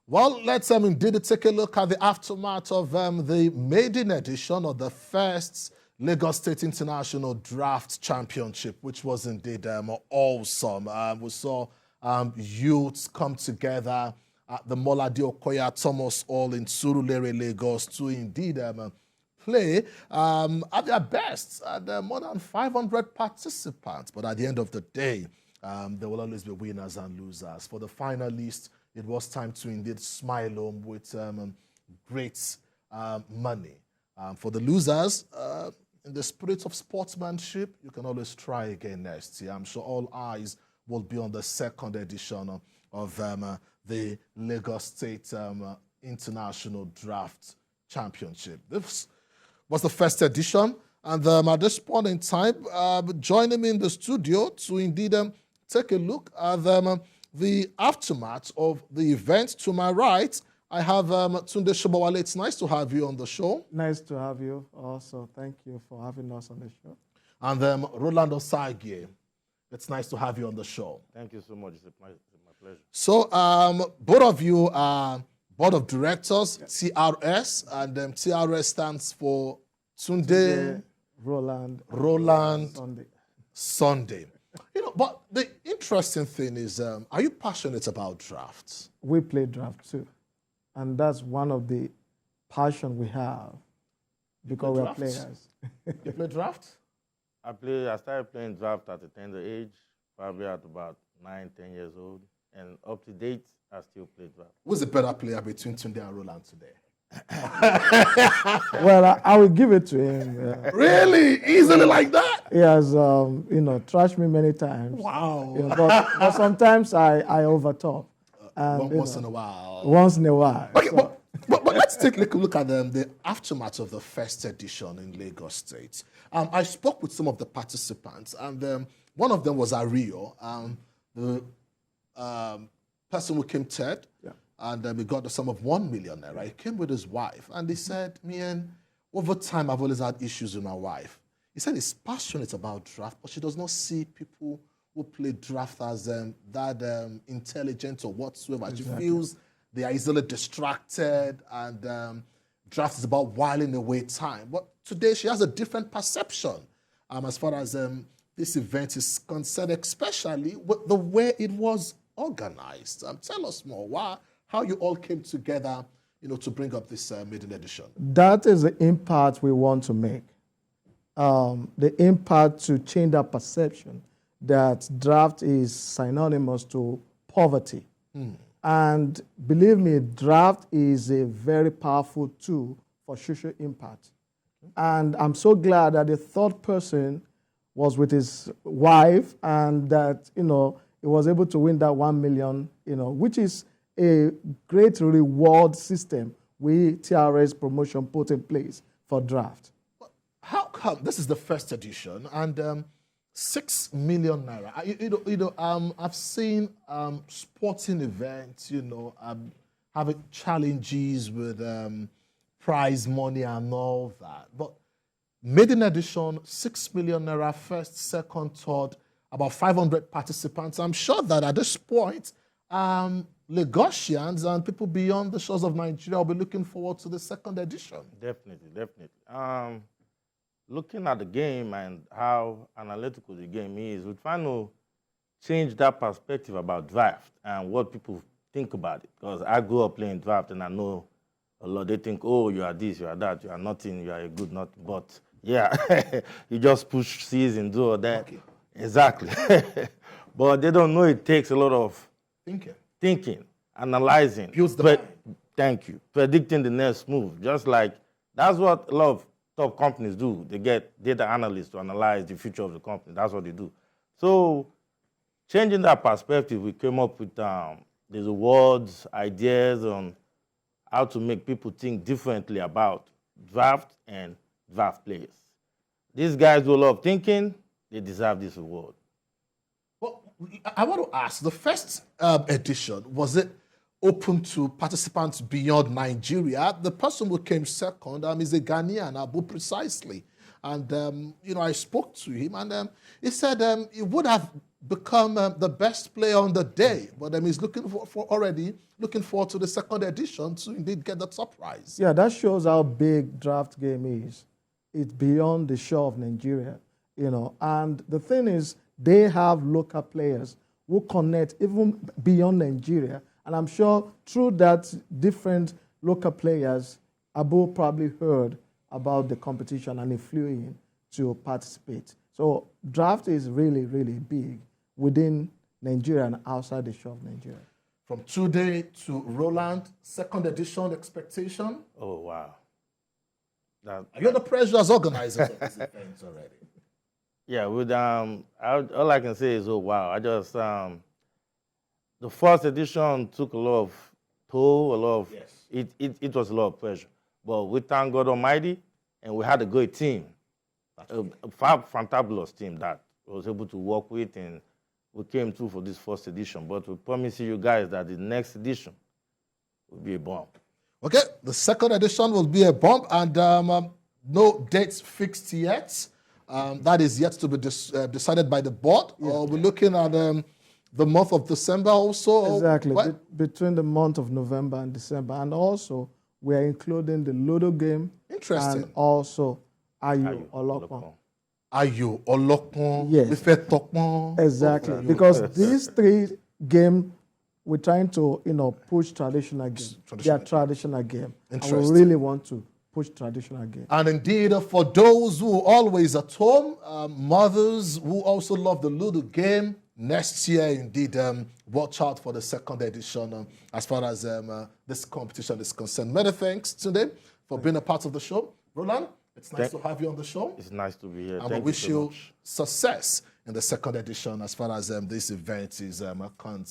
Well, let's indeed take a look at the aftermath of the maiden edition of the first Lagos State International Draft Championship, which was indeed awesome. We saw youths come together at the Molade Okoya Thomas Hall in Surulere, Lagos, to indeed play at their best. More than 500 participants, but at the end of the day, there will always be winners and losers. For the finalists, it was time to indeed smile home with great money. For the losers, in the spirit of sportsmanship, you can always try again next year. I'm sure all eyes will be on the second edition of the Lagos State International Draft Championship. This was the first edition, and at this point in time, joining me in the studio to indeed take a look at the aftermath of the event. To my right, I have Tunde Shobowale. It's nice to have you on the show. Nice to have you also. Thank you for having us on the show. And Rolando Sagie. It's nice to have you on the show. Thank you so much. It's my pleasure. So both of you are Board of Directors, TRS, and TRS stands for Tunde, Roland, Sunday. You know, but the interesting thing is, are you passionate about drafts? We play draft too. And that's one of the passion we have because we're players. You play draft? I started playing draft at a tender age, probably at about 9, 10 years old. And up to date, I still play draft. Who's the better player between Tunde and Roland today? Well, I will give it to him. Really? Easily like that? He has, trashed me many times. Wow. But sometimes I overtalk. Once in a while. Once in a while. Okay, so. but let's take a look at the aftermath of the first edition in Lagos State. I spoke with some of the participants, and one of them was Ario, the person who came third. Yeah. And he got the sum of 1 million naira. He came with his wife, and he said, over time I've always had issues with my wife. He said he's passionate about draft, but she does not see people who play draft as that intelligent or whatsoever. Exactly. She feels they are easily distracted, and draft is about whiling away time. But today she has a different perception as far as this event is concerned, especially with the way it was organized. Tell us more. How you all came together, to bring up this maiden edition. That is the impact we want to make. The impact to change that perception that draft is synonymous to poverty. And believe me, draft is a very powerful tool for social impact. And I'm so glad that the third person was with his wife, and that, he was able to win that 1 million, which is a great reward system we, TRS Promotion, put in place for draft. How come this is the first edition and 6 million naira? I've seen sporting events, having challenges with prize money and all that. But maiden edition, 6 million naira, first, second, third, about 500 participants. I'm sure that at this point, Lagosians and people beyond the shores of Nigeria will be looking forward to the second edition. Definitely. Looking at the game and how analytical the game is, we're trying to change that perspective about draft and what people think about it. Because I grew up playing draft, and I know a lot. They think, oh, you are this, you are that, you are nothing, you are a good nothing. But yeah, you just push C's and do all that. Okay. Exactly. But they don't know it takes a lot of thinking, analyzing. Thank you. Predicting the next move. Just like, that's what a lot of top companies do. They get data analysts to analyze the future of the company. That's what they do. So changing that perspective, we came up with these awards, ideas on how to make people think differently about draft and draft players. These guys do a lot of thinking. They deserve this award. Well, I want to ask, the first edition, was it open to participants beyond Nigeria? The person who came second is a Ghanaian, Abu, precisely. And, I spoke to him, and he said he would have become the best player on the day, but he's looking looking forward to the second edition to indeed get the top prize. Yeah, that shows how big draft game is. It's beyond the shore of Nigeria, And the thing is, they have local players who connect even beyond Nigeria. And I'm sure through that, different local players, Abu probably heard about the competition and he flew in to participate. So draft is really, really big within Nigeria and outside the shore of Nigeria. From today to Roland, second edition expectation. Oh, wow. Are you under pressure as organizers of this event already? Yeah, all I can say is, oh, wow. I just, the first edition took a lot of toll, Yes. It was a lot of pressure. But we thank God Almighty, and we had a great team, a fantabulous team that was able to work with, and we came through for this first edition. But we promise you guys that the next edition will be a bomb. Okay, the second edition will be a bomb, and no dates fixed yet. That is yet to be decided by the board. We're looking at the month of December also. Exactly, between the month of November and December. And also, we're including the Ludo game. Interesting. And also, Ayu Olokpon. Ayu Olokpon. Yes. Ife Tokpon. Exactly, because these three games, we're trying to, push traditional game. They are traditional game. And we really want to push traditional game. And indeed, for those who are always at home, mothers who also love the Ludo game, next year, indeed, watch out for the second edition as far as this competition is concerned. Many thanks today for being a part of the show. Roland, it's nice to have you on the show. It's nice to be here. And we wish you success in the second edition as far as this event is concerned.